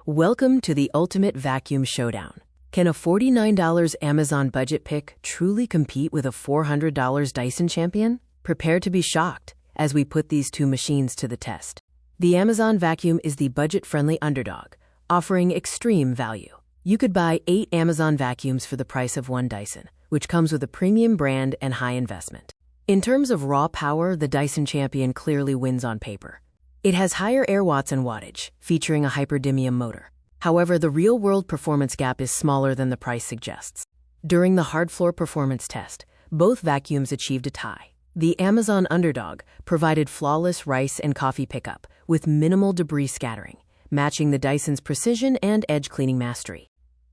Welcome to the ultimate vacuum showdown. Can a $49 Amazon budget pick truly compete with a $400 Dyson Champion? Prepare to be shocked as we put these two machines to the test. The Amazon vacuum is the budget-friendly underdog, offering extreme value. You could buy 8 Amazon vacuums for the price of one Dyson, which comes with a premium brand and high investment. In terms of raw power, the Dyson Champion clearly wins on paper. It has higher air watts and wattage, featuring a hyperdymium motor. However, the real-world performance gap is smaller than the price suggests. During the hard floor performance test, both vacuums achieved a tie. The Amazon Underdog provided flawless rice and coffee pickup with minimal debris scattering, matching the Dyson's precision and edge cleaning mastery.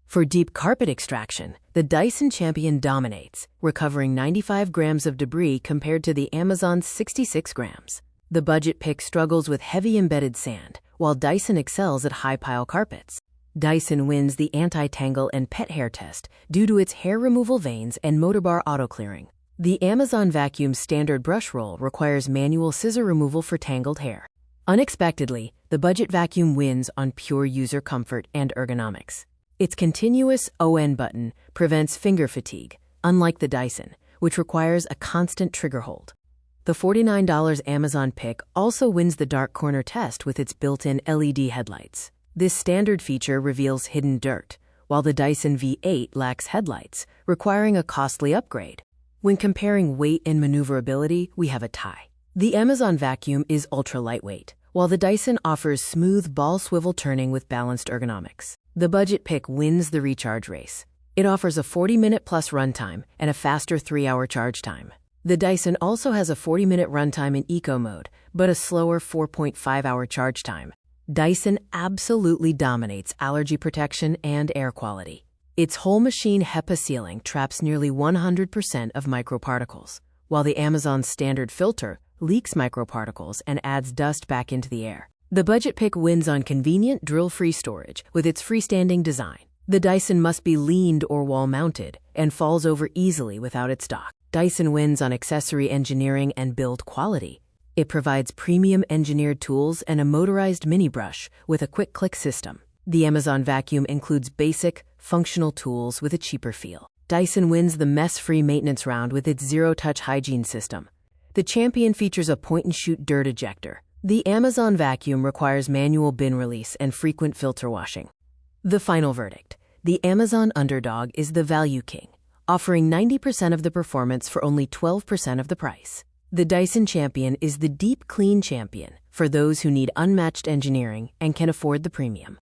For deep carpet extraction, the Dyson Champion dominates, recovering 95 grams of debris compared to the Amazon's 66 grams. The budget pick struggles with heavy embedded sand, while Dyson excels at high-pile carpets. Dyson wins the anti-tangle and pet hair test due to its hair removal vanes and motorbar auto-clearing. The Amazon vacuum's standard brush roll requires manual scissor removal for tangled hair. Unexpectedly, the budget vacuum wins on pure user comfort and ergonomics. Its continuous ON button prevents finger fatigue, unlike the Dyson, which requires a constant trigger hold. The $49 Amazon pick also wins the dark corner test with its built-in LED headlights. This standard feature reveals hidden dirt, while the Dyson V8 lacks headlights, requiring a costly upgrade. When comparing weight and maneuverability, we have a tie. The Amazon vacuum is ultra-lightweight, while the Dyson offers smooth ball swivel turning with balanced ergonomics. The budget pick wins the recharge race. It offers a 40-minute-plus runtime and a faster 3-hour charge time. The Dyson also has a 40-minute runtime in eco mode, but a slower 4.5-hour charge time. Dyson absolutely dominates allergy protection and air quality. Its whole machine HEPA sealing traps nearly 100% of microparticles, while the Amazon standard filter leaks microparticles and adds dust back into the air. The budget pick wins on convenient drill-free storage with its freestanding design. The Dyson must be leaned or wall-mounted and falls over easily without its dock. Dyson wins on accessory engineering and build quality. It provides premium engineered tools and a motorized mini brush with a quick click system. The Amazon vacuum includes basic, functional tools with a cheaper feel. Dyson wins the mess-free maintenance round with its zero-touch hygiene system. The Champion features a point-and-shoot dirt ejector. The Amazon vacuum requires manual bin release and frequent filter washing. The final verdict: the Amazon Underdog is the value king, offering 90% of the performance for only 12% of the price. The Dyson Champion is the deep clean champion for those who need unmatched engineering and can afford the premium.